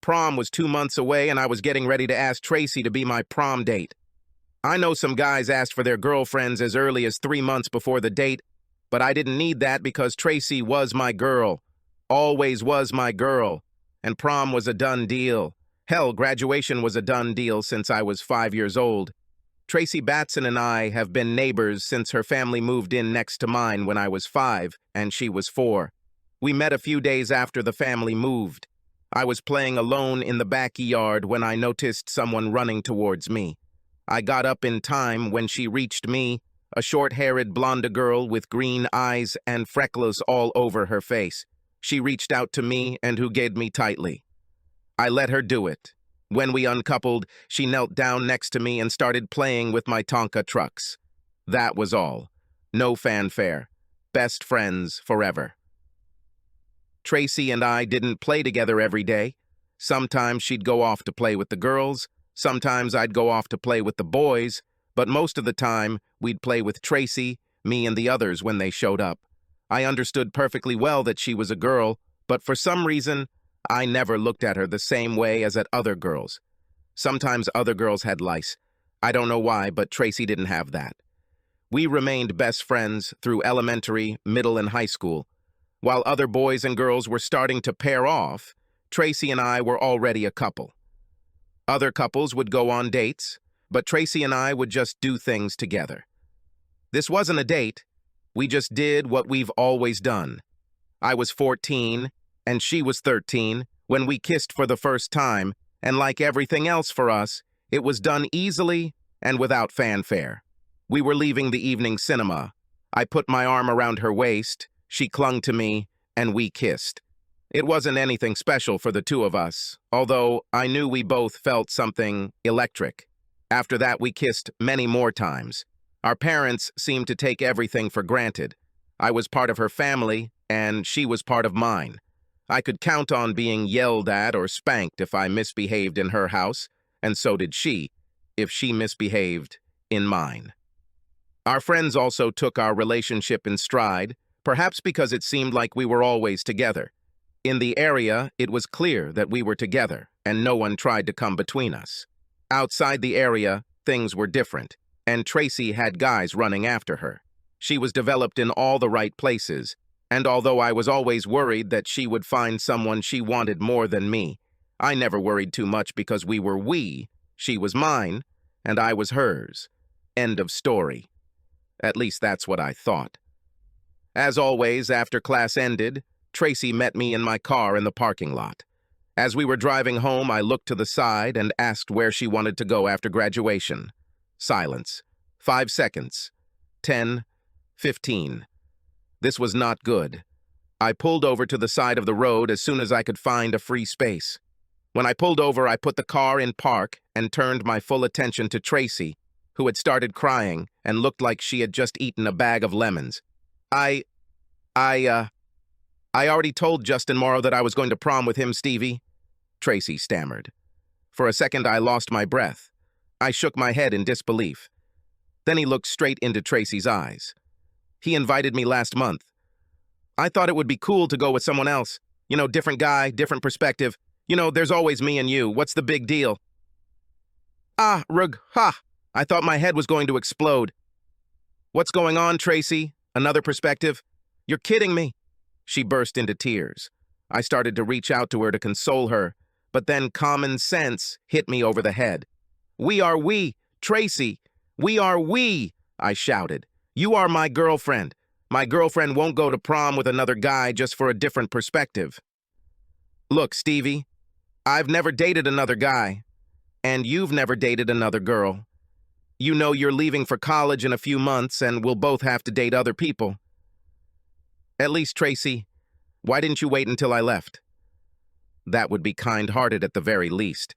Prom was 2 months away and I was getting ready to ask Tracy to be my prom date. I know some guys asked for their girlfriends as early as 3 months before the date, but I didn't need that because Tracy was my girl. Always was my girl. And prom was a done deal. Hell, graduation was a done deal since I was 5 years old. Tracy Batson and I have been neighbors since her family moved in next to mine when I was 5 and she was 4. We met a few days after the family moved. I was playing alone in the backyard when I noticed someone running towards me. I got up in time when she reached me, a short-haired blonde girl with green eyes and freckles all over her face. She reached out to me and hugged me tightly. I let her do it. When we uncoupled, she knelt down next to me and started playing with my Tonka trucks. That was all. No fanfare. Best friends forever. Tracy and I didn't play together every day. Sometimes she'd go off to play with the girls, sometimes I'd go off to play with the boys, but most of the time, we'd play with Tracy, me and the others when they showed up. I understood perfectly well that she was a girl, but for some reason, I never looked at her the same way as at other girls. Sometimes other girls had lice. I don't know why, but Tracy didn't have that. We remained best friends through elementary, middle, and high school. While other boys and girls were starting to pair off, Tracy and I were already a couple. Other couples would go on dates, but Tracy and I would just do things together. This wasn't a date. We just did what we've always done. I was 14, and she was 13, when we kissed for the first time, and like everything else for us, it was done easily and without fanfare. We were leaving the evening cinema. I put my arm around her waist, she clung to me, and we kissed. It wasn't anything special for the two of us, although I knew we both felt something electric. After that, we kissed many more times. Our parents seemed to take everything for granted. I was part of her family, and she was part of mine. I could count on being yelled at or spanked if I misbehaved in her house, and so did she, if she misbehaved in mine. Our friends also took our relationship in stride, perhaps because it seemed like we were always together. In the area, it was clear that we were together, and no one tried to come between us. Outside the area, things were different, and Tracy had guys running after her. She was developed in all the right places, and although I was always worried that she would find someone she wanted more than me, I never worried too much because we were we. She was mine, and I was hers. End of story. At least that's what I thought. As always, after class ended, Tracy met me in my car in the parking lot. As we were driving home, I looked to the side and asked where she wanted to go after graduation. Silence. 5 seconds. 10. 15. This was not good. I pulled over to the side of the road as soon as I could find a free space. When I pulled over, I put the car in park and turned my full attention to Tracy, who had started crying and looked like she had just eaten a bag of lemons. I already told Justin Morrow that I was going to prom with him, Stevie, Tracy stammered. For a second, I lost my breath. I shook my head in disbelief. Then he looked straight into Tracy's eyes. He invited me last month. I thought it would be cool to go with someone else. You know, different guy, different perspective. You know, there's always me and you. What's the big deal? Ha! I thought my head was going to explode. What's going on, Tracy? Another perspective? You're kidding me. She burst into tears. I started to reach out to her to console her, but then common sense hit me over the head. We are we, Tracy. We are we, I shouted. You are my girlfriend. My girlfriend won't go to prom with another guy just for a different perspective. Look, Stevie, I've never dated another guy, and you've never dated another girl. You know you're leaving for college in a few months, and we'll both have to date other people. At least, Tracy, why didn't you wait until I left? That would be kind-hearted at the very least.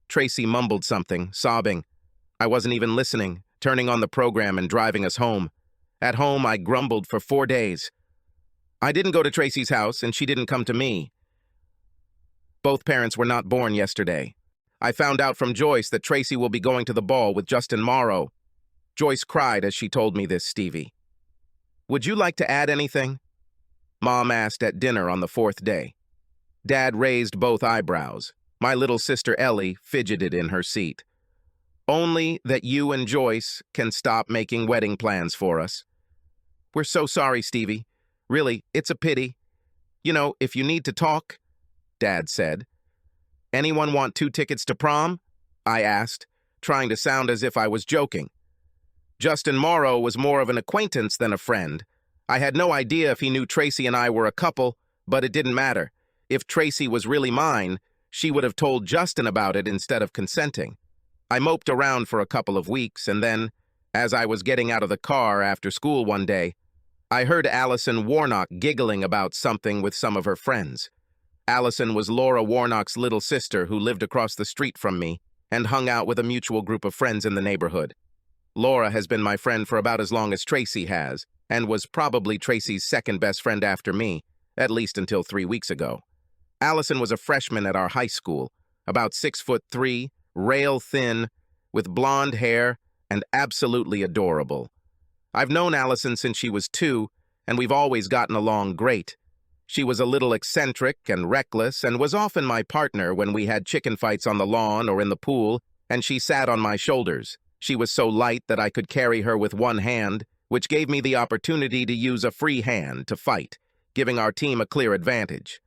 Tracy mumbled something, sobbing. I wasn't even listening, turning on the program and driving us home. At home, I grumbled for 4 days. I didn't go to Tracy's house, and she didn't come to me. Both parents were not born yesterday. I found out from Joyce that Tracy will be going to the ball with Justin Morrow. Joyce cried as she told me this, Stevie. Would you like to add anything? Mom asked at dinner on the 4th day. Dad raised both eyebrows. My little sister Ellie fidgeted in her seat. Only that you and Joyce can stop making wedding plans for us. We're so sorry, Stevie. Really, it's a pity. You know, if you need to talk, Dad said. Anyone want 2 tickets to prom? I asked, trying to sound as if I was joking. Justin Morrow was more of an acquaintance than a friend. I had no idea if he knew Tracy and I were a couple, but it didn't matter. If Tracy was really mine, she would have told Justin about it instead of consenting. I moped around for a couple of weeks, and then, as I was getting out of the car after school one day, I heard Allison Warnock giggling about something with some of her friends. Allison was Laura Warnock's little sister who lived across the street from me and hung out with a mutual group of friends in the neighborhood. Laura has been my friend for about as long as Tracy has, and was probably Tracy's second best friend after me, at least until 3 weeks ago. Allison was a freshman at our high school, about 6'3", rail thin, with blonde hair, and absolutely adorable. I've known Allison since she was 2, and we've always gotten along great. She was a little eccentric and reckless, and was often my partner when we had chicken fights on the lawn or in the pool, and she sat on my shoulders. She was so light that I could carry her with one hand, which gave me the opportunity to use a free hand to fight, giving our team a clear advantage.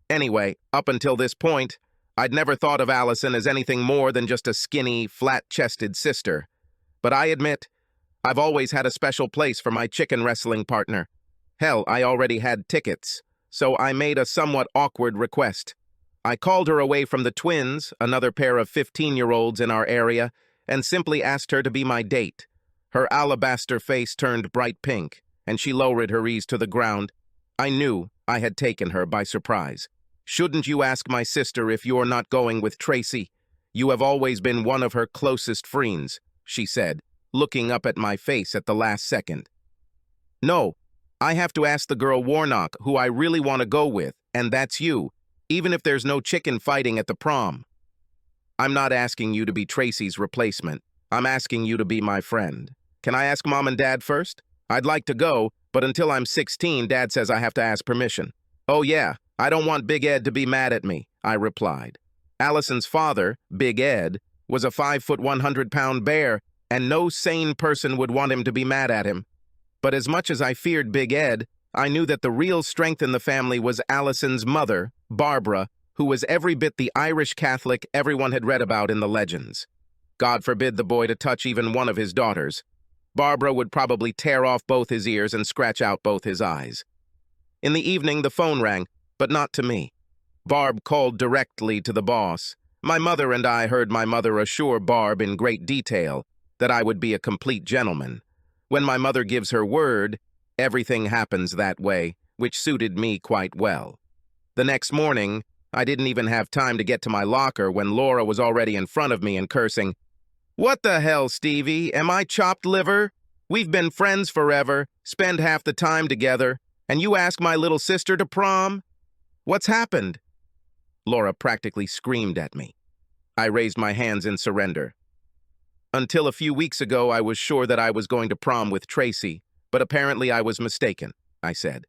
Anyway, up until this point, I'd never thought of Allison as anything more than just a skinny, flat-chested sister. But I admit, I've always had a special place for my chicken wrestling partner. Hell, I already had tickets, so I made a somewhat awkward request. I called her away from the twins, another pair of 15-year-olds in our area, and simply asked her to be my date. Her alabaster face turned bright pink, and she lowered her ears to the ground. I knew I had taken her by surprise. Shouldn't you ask my sister if you're not going with Tracy? You have always been one of her closest friends, she said, looking up at my face at the last second. No, I have to ask the girl Warnock who I really want to go with, and that's you, even if there's no chicken fighting at the prom. I'm not asking you to be Tracy's replacement. I'm asking you to be my friend. Can I ask Mom and Dad first? I'd like to go, but until I'm 16, Dad says I have to ask permission. Oh yeah, I don't want Big Ed to be mad at me, I replied. Allison's father, Big Ed, was a 5', 100-pound bear, and no sane person would want him to be mad at him. But as much as I feared Big Ed, I knew that the real strength in the family was Allison's mother, Barbara, who was every bit the Irish Catholic everyone had read about in the legends. God forbid the boy to touch even one of his daughters. Barbara would probably tear off both his ears and scratch out both his eyes. In the evening, the phone rang, but not to me. Barb called directly to the boss. My mother and I heard my mother assure Barb in great detail that I would be a complete gentleman. When my mother gives her word, everything happens that way, which suited me quite well. The next morning, I didn't even have time to get to my locker when Laura was already in front of me and cursing, "What the hell, Stevie? Am I chopped liver? We've been friends forever, spend half the time together, and you ask my little sister to prom? What's happened?" Laura practically screamed at me. I raised my hands in surrender. Until a few weeks ago, I was sure that I was going to prom with Tracy, but apparently I was mistaken, I said.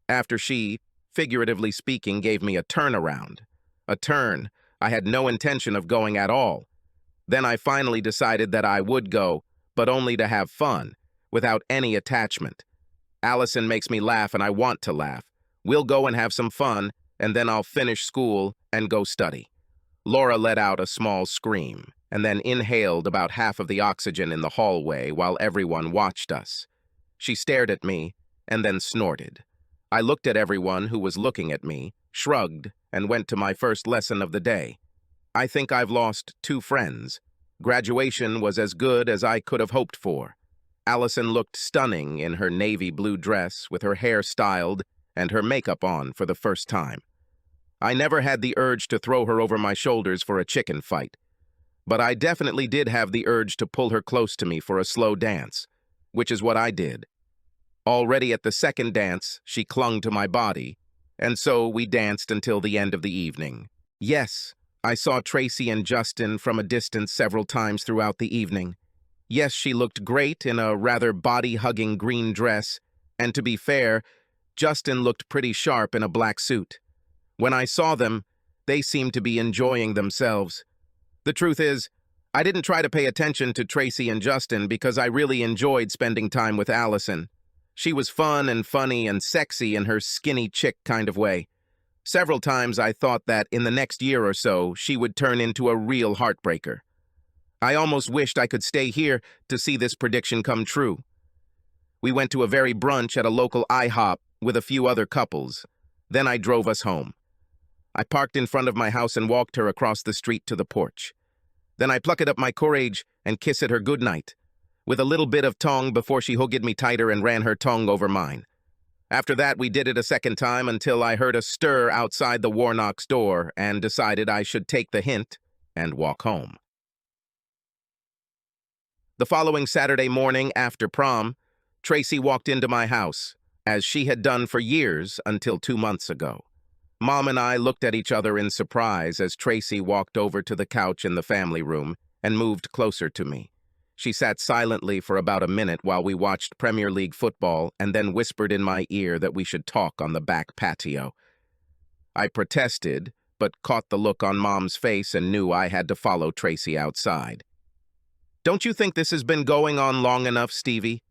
After she, figuratively speaking, gave me a turnaround. A turn. I had no intention of going at all. Then I finally decided that I would go, but only to have fun, without any attachment. Allison makes me laugh and I want to laugh. We'll go and have some fun, and then I'll finish school and go study. Laura let out a small scream, and then inhaled about half of the oxygen in the hallway while everyone watched us. She stared at me, and then snorted. I looked at everyone who was looking at me, shrugged, and went to my first lesson of the day. I think I've lost 2 friends. Graduation was as good as I could have hoped for. Allison looked stunning in her navy blue dress with her hair styled and her makeup on for the first time. I never had the urge to throw her over my shoulders for a chicken fight, but I definitely did have the urge to pull her close to me for a slow dance, which is what I did. Already at the second dance, she clung to my body, and so we danced until the end of the evening. Yes, I saw Tracy and Justin from a distance several times throughout the evening. Yes, she looked great in a rather body-hugging green dress, and to be fair, Justin looked pretty sharp in a black suit. When I saw them, they seemed to be enjoying themselves. The truth is, I didn't try to pay attention to Tracy and Justin because I really enjoyed spending time with Allison. She was fun and funny and sexy in her skinny chick kind of way. Several times I thought that in the next year or so, she would turn into a real heartbreaker. I almost wished I could stay here to see this prediction come true. We went to a very brunch at a local IHOP with a few other couples. Then I drove us home. I parked in front of my house and walked her across the street to the porch. Then I plucked up my courage and kissed her goodnight, with a little bit of tongue before she hugged me tighter and ran her tongue over mine. After that, we did it a second time until I heard a stir outside the Warnock's door and decided I should take the hint and walk home. The following Saturday morning after prom, Tracy walked into my house, as she had done for years until 2 months ago. Mom and I looked at each other in surprise as Tracy walked over to the couch in the family room and moved closer to me. She sat silently for about a minute while we watched Premier League football and then whispered in my ear that we should talk on the back patio. I protested, but caught the look on Mom's face and knew I had to follow Tracy outside. "Don't you think this has been going on long enough, Stevie?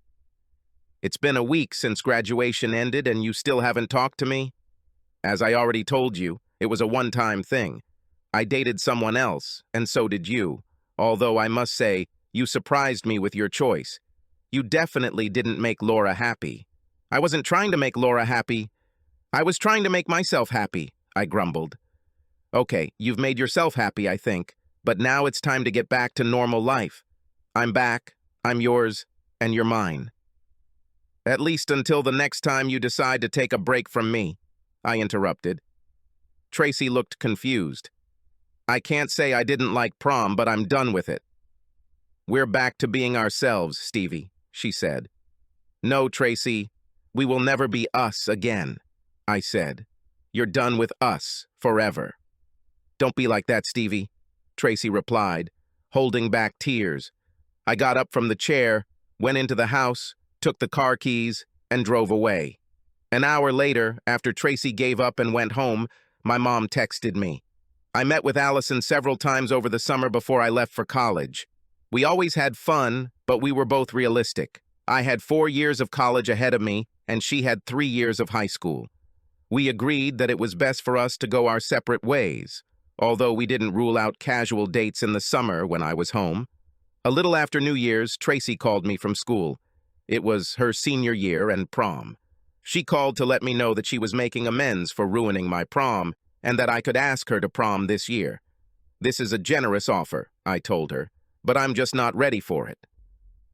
It's been a week since graduation ended and you still haven't talked to me? As I already told you, it was a one-time thing. I dated someone else, and so did you, although I must say, you surprised me with your choice. You definitely didn't make Laura happy." "I wasn't trying to make Laura happy. I was trying to make myself happy," I grumbled. "Okay, you've made yourself happy, I think, but now it's time to get back to normal life. I'm back, I'm yours, and you're mine. At least until the next time you decide to take a break from me," I interrupted. Tracy looked confused. "I can't say I didn't like prom, but I'm done with it." "We're back to being ourselves, Stevie," she said. "No, Tracy, we will never be us again," I said. "You're done with us forever." "Don't be like that, Stevie," Tracy replied, holding back tears. I got up from the chair, went into the house, took the car keys, and drove away. An hour later, after Tracy gave up and went home, my mom texted me. "I met with Allison several times over the summer before I left for college. We always had fun, but we were both realistic. I had 4 years of college ahead of me, and she had 3 years of high school. We agreed that it was best for us to go our separate ways, although we didn't rule out casual dates in the summer when I was home. A little after New Year's, Tracy called me from school. It was her senior year and prom. She called to let me know that she was making amends for ruining my prom and that I could ask her to prom this year. "This is a generous offer," I told her, "but I'm just not ready for it."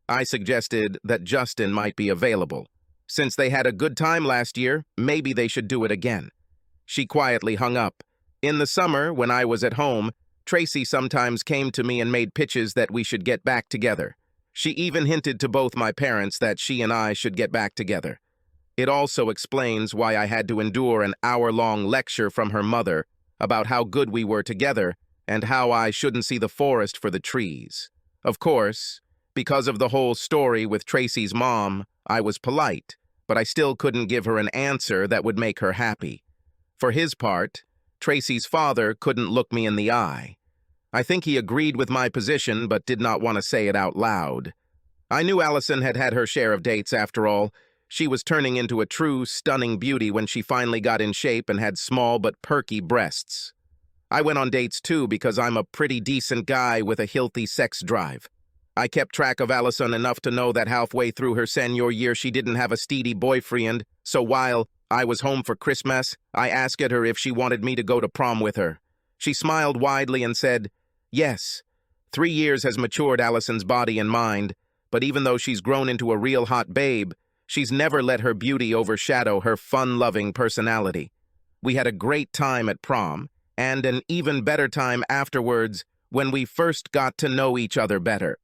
I suggested that Justin might be available. Since they had a good time last year, maybe they should do it again. She quietly hung up. In the summer, when I was at home, Tracy sometimes came to me and made pitches that we should get back together. She even hinted to both my parents that she and I should get back together. It also explains why I had to endure an hour-long lecture from her mother about how good we were together and how I shouldn't see the forest for the trees. Of course, because of the whole story with Tracy's mom, I was polite, but I still couldn't give her an answer that would make her happy. For his part, Tracy's father couldn't look me in the eye. I think he agreed with my position but did not want to say it out loud. I knew Allison had had her share of dates after all. She was turning into a true, stunning beauty when she finally got in shape and had small but perky breasts. I went on dates too because I'm a pretty decent guy with a healthy sex drive. I kept track of Allison enough to know that halfway through her senior year she didn't have a steady boyfriend, so while I was home for Christmas, I asked her if she wanted me to go to prom with her. She smiled widely and said, "Yes. 3 years has matured Allison's body and mind, but even though she's grown into a real hot babe, she's never let her beauty overshadow her fun-loving personality. We had a great time at prom, and an even better time afterwards when we first got to know each other better."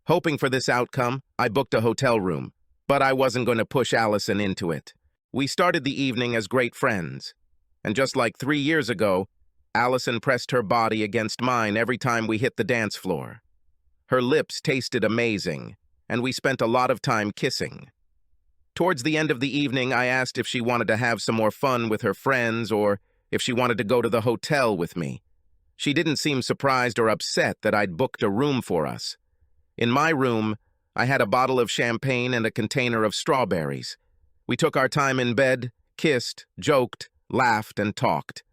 Hoping for this outcome, I booked a hotel room, but I wasn't going to push Allison into it. We started the evening as great friends, and just like 3 years ago, Allison pressed her body against mine every time we hit the dance floor. Her lips tasted amazing, and we spent a lot of time kissing. Towards the end of the evening, I asked if she wanted to have some more fun with her friends or if she wanted to go to the hotel with me. She didn't seem surprised or upset that I'd booked a room for us. In my room, I had a bottle of champagne and a container of strawberries. We took our time in bed, kissed, joked, laughed, and talked.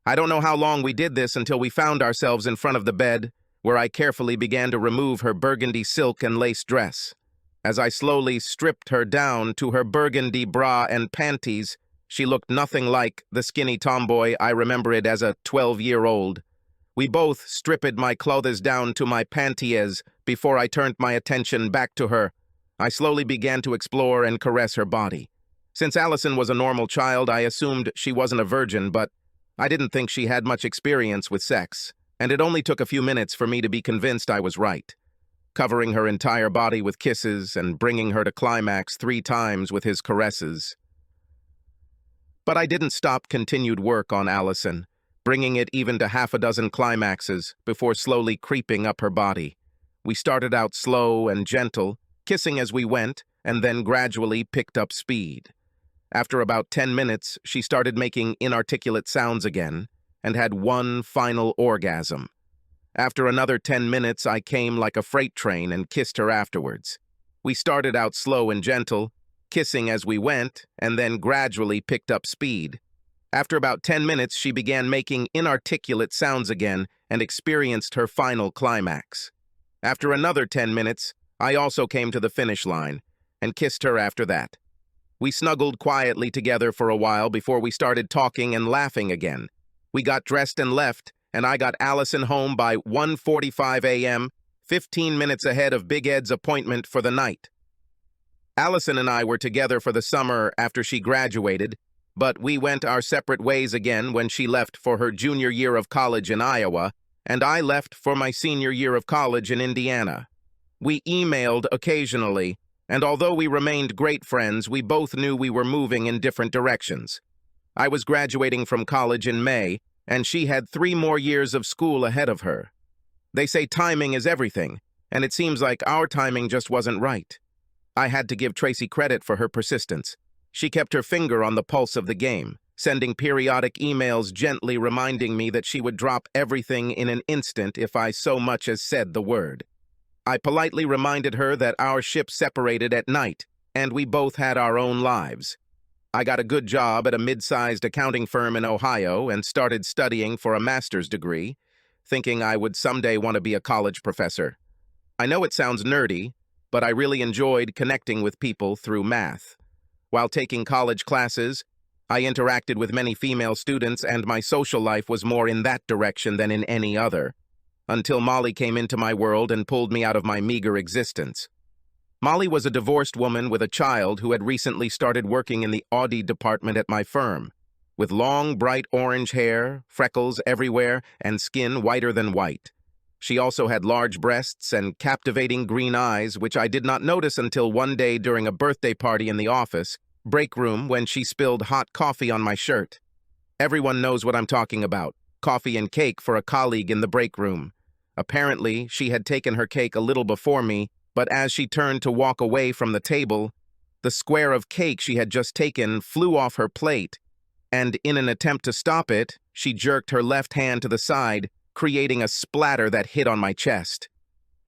I don't know how long we did this until we found ourselves in front of the bed, where I carefully began to remove her burgundy silk and lace dress. As I slowly stripped her down to her burgundy bra and panties, she looked nothing like the skinny tomboy I remember it as a 12-year-old. We both stripped my clothes down to my panties before I turned my attention back to her. I slowly began to explore and caress her body. Since Allison was a normal child, I assumed she wasn't a virgin, but I didn't think she had much experience with sex, and it only took a few minutes for me to be convinced I was right. Covering her entire body with kisses and bringing her to climax 3 times with his caresses. But I didn't stop continued work on Allison, bringing it even to 6 climaxes before slowly creeping up her body. We started out slow and gentle, kissing as we went, and then gradually picked up speed. After about 10 minutes, she started making inarticulate sounds again, and had one final orgasm. After another 10 minutes, I came like a freight train and kissed her afterwards. We started out slow and gentle, kissing as we went, and then gradually picked up speed. After about 10 minutes, she began making inarticulate sounds again and experienced her final climax. After another 10 minutes, I also came to the finish line and kissed her after that. We snuggled quietly together for a while before we started talking and laughing again. We got dressed and left, and I got Allison home by 1:45 a.m., 15 minutes ahead of Big Ed's appointment for the night. Allison and I were together for the summer after she graduated, but we went our separate ways again when she left for her junior year of college in Iowa, and I left for my senior year of college in Indiana. We emailed occasionally, and although we remained great friends, we both knew we were moving in different directions. I was graduating from college in May, and she had 3 more years of school ahead of her. They say timing is everything, and it seems like our timing just wasn't right. I had to give Tracy credit for her persistence. She kept her finger on the pulse of the game, sending periodic emails gently reminding me that she would drop everything in an instant if I so much as said the word. I politely reminded her that our ship separated at night, and we both had our own lives. I got a good job at a mid-sized accounting firm in Ohio and started studying for a master's degree, thinking I would someday want to be a college professor. I know it sounds nerdy, but I really enjoyed connecting with people through math. While taking college classes, I interacted with many female students, and my social life was more in that direction than in any other, until Molly came into my world and pulled me out of my meager existence. Molly was a divorced woman with a child who had recently started working in the Audit department at my firm, with long, bright orange hair, freckles everywhere, and skin whiter than white. She also had large breasts and captivating green eyes, which I did not notice until one day during a birthday party in the office break room when she spilled hot coffee on my shirt. Everyone knows what I'm talking about. Coffee and cake for a colleague in the break room. Apparently, she had taken her cake a little before me, but as she turned to walk away from the table, the square of cake she had just taken flew off her plate, and in an attempt to stop it, she jerked her left hand to the side, creating a splatter that hit on my chest.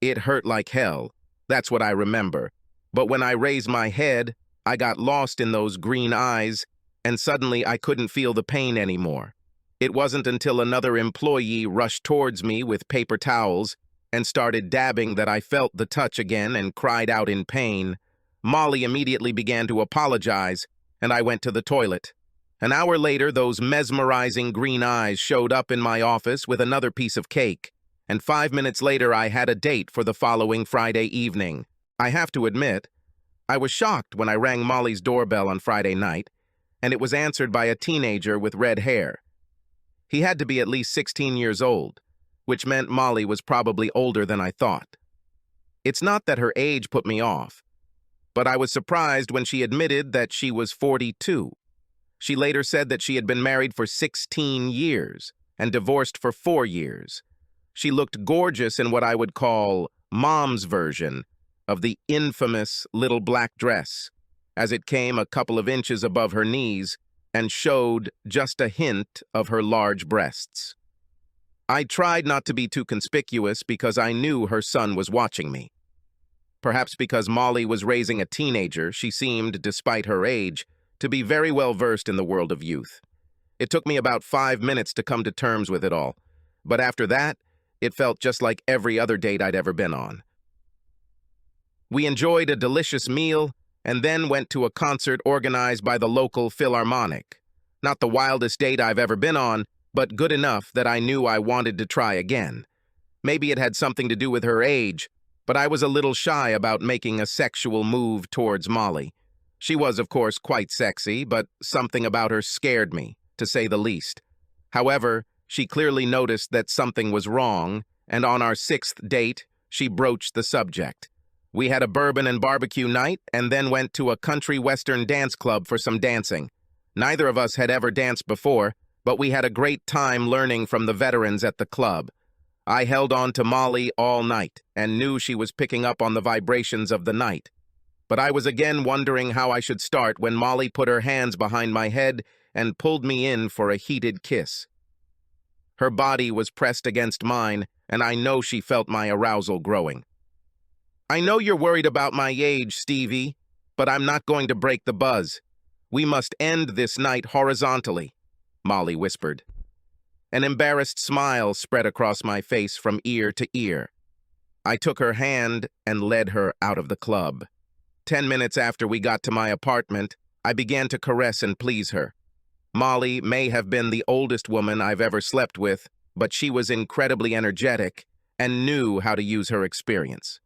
It hurt like hell. That's what I remember. But when I raised my head, I got lost in those green eyes, and suddenly I couldn't feel the pain anymore. It wasn't until another employee rushed towards me with paper towels and started dabbing that I felt the touch again and cried out in pain. Molly immediately began to apologize, and I went to the toilet. An hour later, those mesmerizing green eyes showed up in my office with another piece of cake, and 5 minutes later I had a date for the following Friday evening. I have to admit, I was shocked when I rang Molly's doorbell on Friday night, and it was answered by a teenager with red hair. He had to be at least 16 years old, which meant Molly was probably older than I thought. It's not that her age put me off, but I was surprised when she admitted that she was 42. She later said that she had been married for 16 years and divorced for 4 years. She looked gorgeous in what I would call mom's version of the infamous little black dress, as it came a couple of inches above her knees and showed just a hint of her large breasts. I tried not to be too conspicuous because I knew her son was watching me. Perhaps because Molly was raising a teenager, she seemed, despite her age, to be very well versed in the world of youth. It took me about 5 minutes to come to terms with it all, but after that, it felt just like every other date I'd ever been on. We enjoyed a delicious meal and then went to a concert organized by the local Philharmonic. Not the wildest date I've ever been on, but good enough that I knew I wanted to try again. Maybe it had something to do with her age, but I was a little shy about making a sexual move towards Molly. She was, of course, quite sexy, but something about her scared me, to say the least. However, she clearly noticed that something was wrong, and on our 6th date, she broached the subject. We had a bourbon and barbecue night, and then went to a country western dance club for some dancing. Neither of us had ever danced before, but we had a great time learning from the veterans at the club. I held on to Molly all night, and knew she was picking up on the vibrations of the night. But I was again wondering how I should start when Molly put her hands behind my head and pulled me in for a heated kiss. Her body was pressed against mine, and I know she felt my arousal growing. "I know you're worried about my age, Stevie, but I'm not going to break the buzz. We must end this night horizontally," Molly whispered. An embarrassed smile spread across my face from ear to ear. I took her hand and led her out of the club. 10 minutes after we got to my apartment, I began to caress and please her. Molly may have been the oldest woman I've ever slept with, but she was incredibly energetic and knew how to use her experience.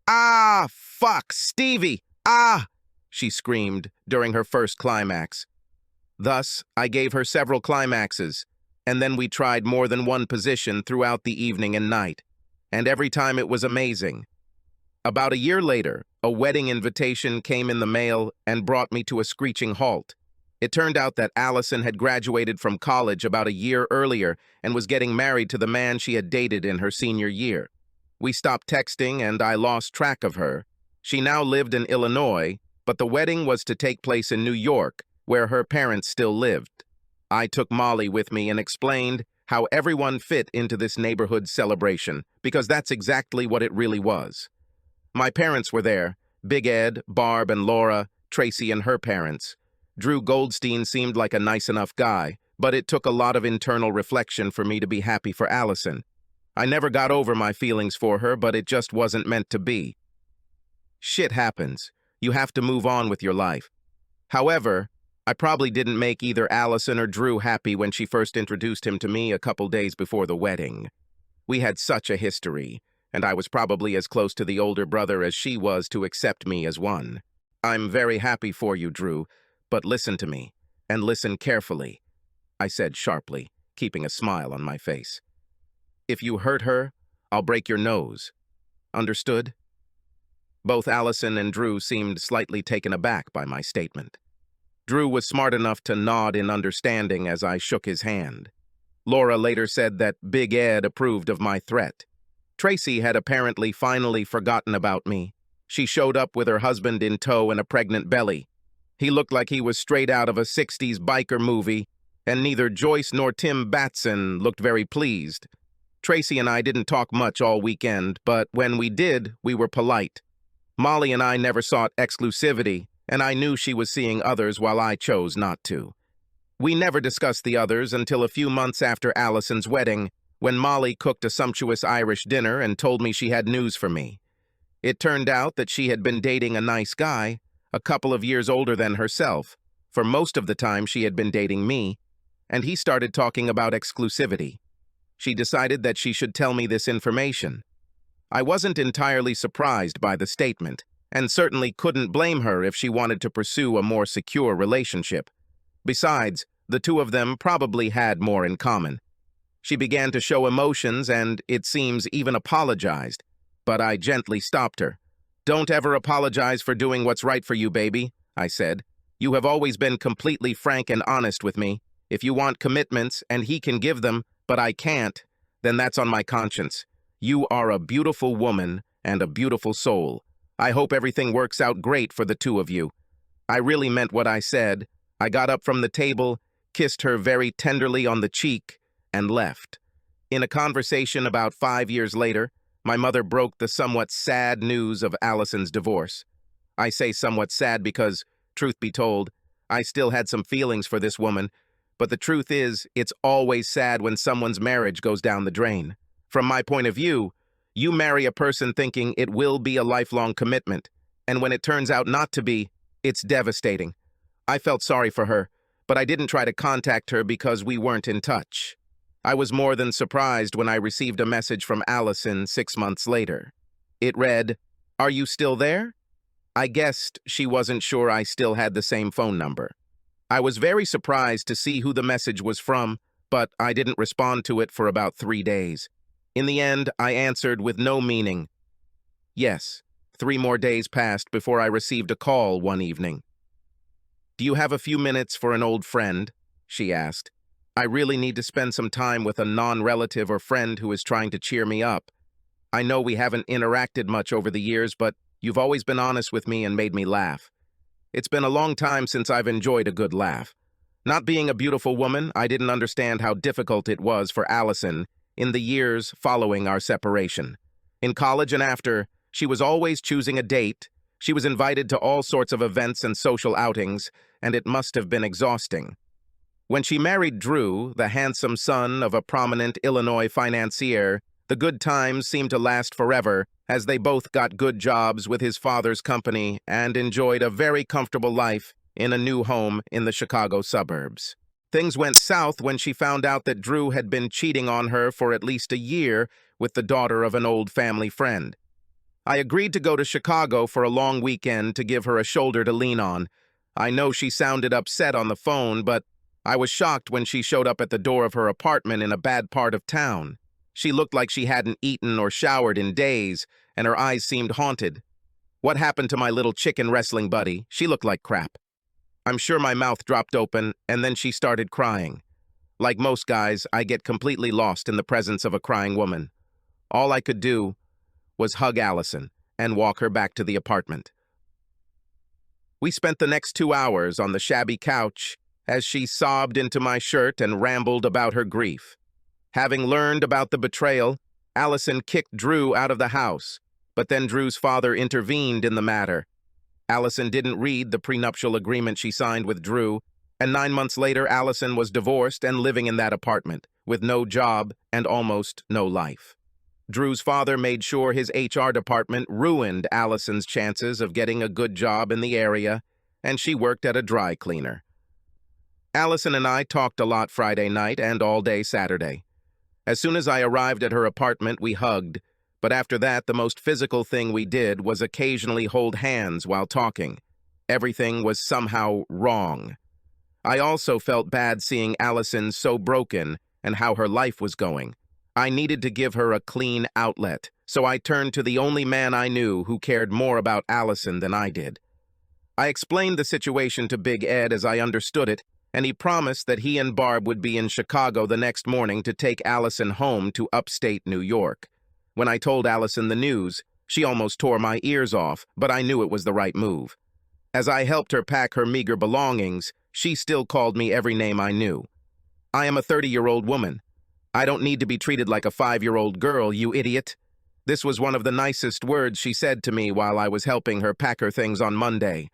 "Ah, fuck, Stevie! Ah!" she screamed during her first climax. Thus, I gave her several climaxes, and then we tried more than one position throughout the evening and night, and every time it was amazing. About a year later, a wedding invitation came in the mail and brought me to a screeching halt. It turned out that Allison had graduated from college about a year earlier and was getting married to the man she had dated in her senior year. We stopped texting and I lost track of her. She now lived in Illinois, but the wedding was to take place in New York, where her parents still lived. I took Molly with me and explained how everyone fit into this neighborhood celebration, because that's exactly what it really was. My parents were there, Big Ed, Barb, and Laura, Tracy and her parents. Drew Goldstein seemed like a nice enough guy, but it took a lot of internal reflection for me to be happy for Allison. I never got over my feelings for her, but it just wasn't meant to be. Shit happens. You have to move on with your life. However, I probably didn't make either Allison or Drew happy when she first introduced him to me a couple days before the wedding. We had such a history, and I was probably as close to the older brother as she was to accept me as one. "I'm very happy for you, Drew, but listen to me, and listen carefully," I said sharply, keeping a smile on my face. "If you hurt her, I'll break your nose. Understood?" Both Allison and Drew seemed slightly taken aback by my statement. Drew was smart enough to nod in understanding as I shook his hand. Laura later said that Big Ed approved of my threat. Tracy had apparently finally forgotten about me. She showed up with her husband in tow and a pregnant belly. He looked like he was straight out of a 60s biker movie, and neither Joyce nor Tim Batson looked very pleased. Tracy and I didn't talk much all weekend, but when we did, we were polite. Molly and I never sought exclusivity, and I knew she was seeing others while I chose not to. We never discussed the others until a few months after Allison's wedding, when Molly cooked a sumptuous Irish dinner and told me she had news for me. It turned out that she had been dating a nice guy, a couple of years older than herself. For most of the time she had been dating me, and he started talking about exclusivity. She decided that she should tell me this information. I wasn't entirely surprised by the statement, and certainly couldn't blame her if she wanted to pursue a more secure relationship. Besides, the two of them probably had more in common. She began to show emotions and, it seems, even apologized, but I gently stopped her. "Don't ever apologize for doing what's right for you, baby," I said. "You have always been completely frank and honest with me. If you want commitments, and he can give them, but I can't, then that's on my conscience. You are a beautiful woman and a beautiful soul. I hope everything works out great for the two of you." I really meant what I said. I got up from the table, kissed her very tenderly on the cheek, and left. In a conversation about 5 years later, my mother broke the somewhat sad news of Allison's divorce. I say somewhat sad because, truth be told, I still had some feelings for this woman, but the truth is, it's always sad when someone's marriage goes down the drain. From my point of view, you marry a person thinking it will be a lifelong commitment, and when it turns out not to be, it's devastating. I felt sorry for her, but I didn't try to contact her because we weren't in touch. I was more than surprised when I received a message from Allison 6 months later. It read, "Are you still there?" I guessed she wasn't sure I still had the same phone number. I was very surprised to see who the message was from, but I didn't respond to it for about 3 days. In the end, I answered with no meaning. Yes, 3 more days passed before I received a call one evening. "Do you have a few minutes for an old friend?" she asked. "I really need to spend some time with a non-relative or friend who is trying to cheer me up. I know we haven't interacted much over the years, but you've always been honest with me and made me laugh. It's been a long time since I've enjoyed a good laugh. Not being a beautiful woman, I didn't understand how difficult it was for Allison in the years following our separation. In college and after, she was always choosing a date. She was invited to all sorts of events and social outings, and it must have been exhausting. When she married Drew, the handsome son of a prominent Illinois financier, the good times seemed to last forever, as they both got good jobs with his father's company and enjoyed a very comfortable life in a new home in the Chicago suburbs. Things went south when she found out that Drew had been cheating on her for at least a year with the daughter of an old family friend. I agreed to go to Chicago for a long weekend to give her a shoulder to lean on. I know she sounded upset on the phone, but I was shocked when she showed up at the door of her apartment in a bad part of town. She looked like she hadn't eaten or showered in days, and her eyes seemed haunted. What happened to my little chicken wrestling buddy? She looked like crap. I'm sure my mouth dropped open, and then she started crying. Like most guys, I get completely lost in the presence of a crying woman. All I could do was hug Allison and walk her back to the apartment. We spent the next 2 hours on the shabby couch as she sobbed into my shirt and rambled about her grief. Having learned about the betrayal, Allison kicked Drew out of the house, but then Drew's father intervened in the matter. Allison didn't read the prenuptial agreement she signed with Drew, and 9 months later Allison was divorced and living in that apartment, with no job and almost no life. Drew's father made sure his HR department ruined Allison's chances of getting a good job in the area, and she worked at a dry cleaner. Allison and I talked a lot Friday night and all day Saturday. As soon as I arrived at her apartment, we hugged, but after that, the most physical thing we did was occasionally hold hands while talking. Everything was somehow wrong. I also felt bad seeing Allison so broken and how her life was going. I needed to give her a clean outlet, so I turned to the only man I knew who cared more about Allison than I did. I explained the situation to Big Ed as I understood it, and he promised that he and Barb would be in Chicago the next morning to take Allison home to upstate New York. When I told Allison the news, she almost tore my ears off, but I knew it was the right move. As I helped her pack her meager belongings, she still called me every name I knew. I am a 30-year-old woman. I don't need to be treated like a 5-year-old girl, you idiot. This was one of the nicest words she said to me while I was helping her pack her things on Monday.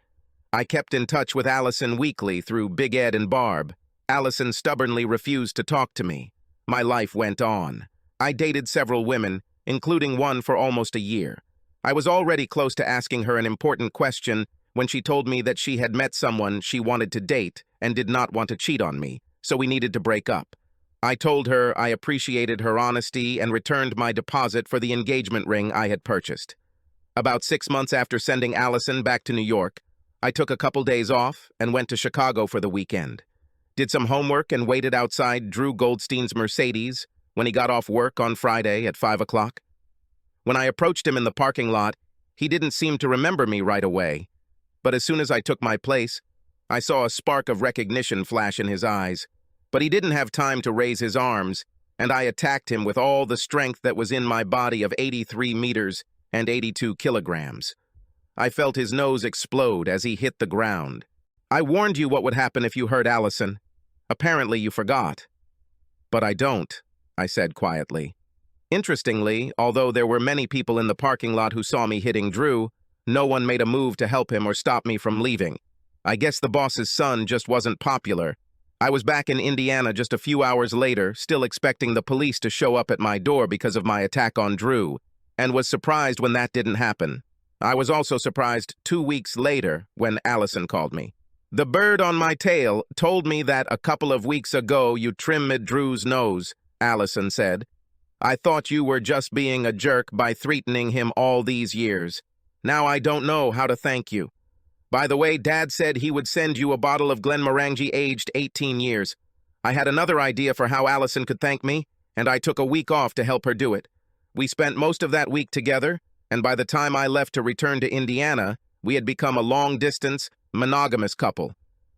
I kept in touch with Allison weekly through Big Ed and Barb. Allison stubbornly refused to talk to me. My life went on. I dated several women, including one for almost a year. I was already close to asking her an important question when she told me that she had met someone she wanted to date and did not want to cheat on me, so we needed to break up. I told her I appreciated her honesty and returned my deposit for the engagement ring I had purchased. About 6 months after sending Allison back to New York, I took a couple days off and went to Chicago for the weekend. Did some homework and waited outside Drew Goldstein's Mercedes when he got off work on Friday at 5 o'clock. When I approached him in the parking lot, he didn't seem to remember me right away, but as soon as I took my place, I saw a spark of recognition flash in his eyes. But he didn't have time to raise his arms, and I attacked him with all the strength that was in my body of 83 meters and 82 kilograms. I felt his nose explode as he hit the ground. I warned you what would happen if you hurt Allison. Apparently you forgot. But I don't, I said quietly. Interestingly, although there were many people in the parking lot who saw me hitting Drew, no one made a move to help him or stop me from leaving. I guess the boss's son just wasn't popular. I was back in Indiana just a few hours later, still expecting the police to show up at my door because of my attack on Drew, and was surprised when that didn't happen. I was also surprised 2 weeks later when Allison called me. The bird on my tail told me that a couple of weeks ago you trimmed Drew's nose, Allison said. I thought you were just being a jerk by threatening him all these years. Now I don't know how to thank you. By the way, Dad said he would send you a bottle of Glenmorangie aged 18 years. I had another idea for how Allison could thank me, and I took a week off to help her do it. We spent most of that week together, and by the time I left to return to Indiana, we had become a long-distance, monogamous couple.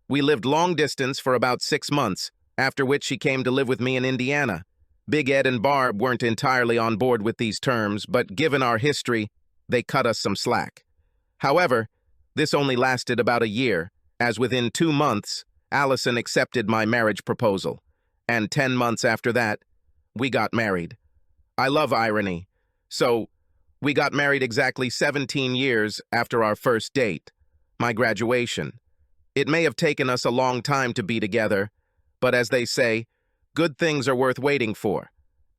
We lived long distance for about 6 months, after which she came to live with me in Indiana. Big Ed and Barb weren't entirely on board with these terms, but given our history, they cut us some slack. However, this only lasted about a year, as within 2 months, Allison accepted my marriage proposal, and 10 months after that, we got married. I love irony. So, we got married exactly 17 years after our first date, my graduation. It may have taken us a long time to be together, but as they say, good things are worth waiting for.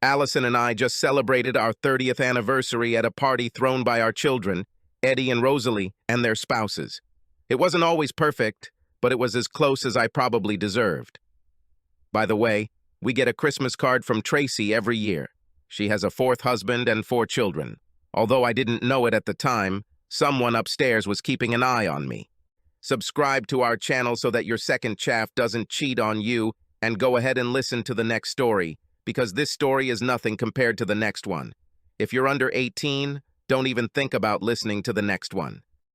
Allison and I just celebrated our 30th anniversary at a party thrown by our children, Eddie and Rosalie, and their spouses. It wasn't always perfect, but it was as close as I probably deserved. By the way, we get a Christmas card from Tracy every year. She has a 4th husband and 4 children. Although I didn't know it at the time, someone upstairs was keeping an eye on me. Subscribe to our channel so that your second chaff doesn't cheat on you, and go ahead and listen to the next story, because this story is nothing compared to the next one. If you're under 18, don't even think about listening to the next one.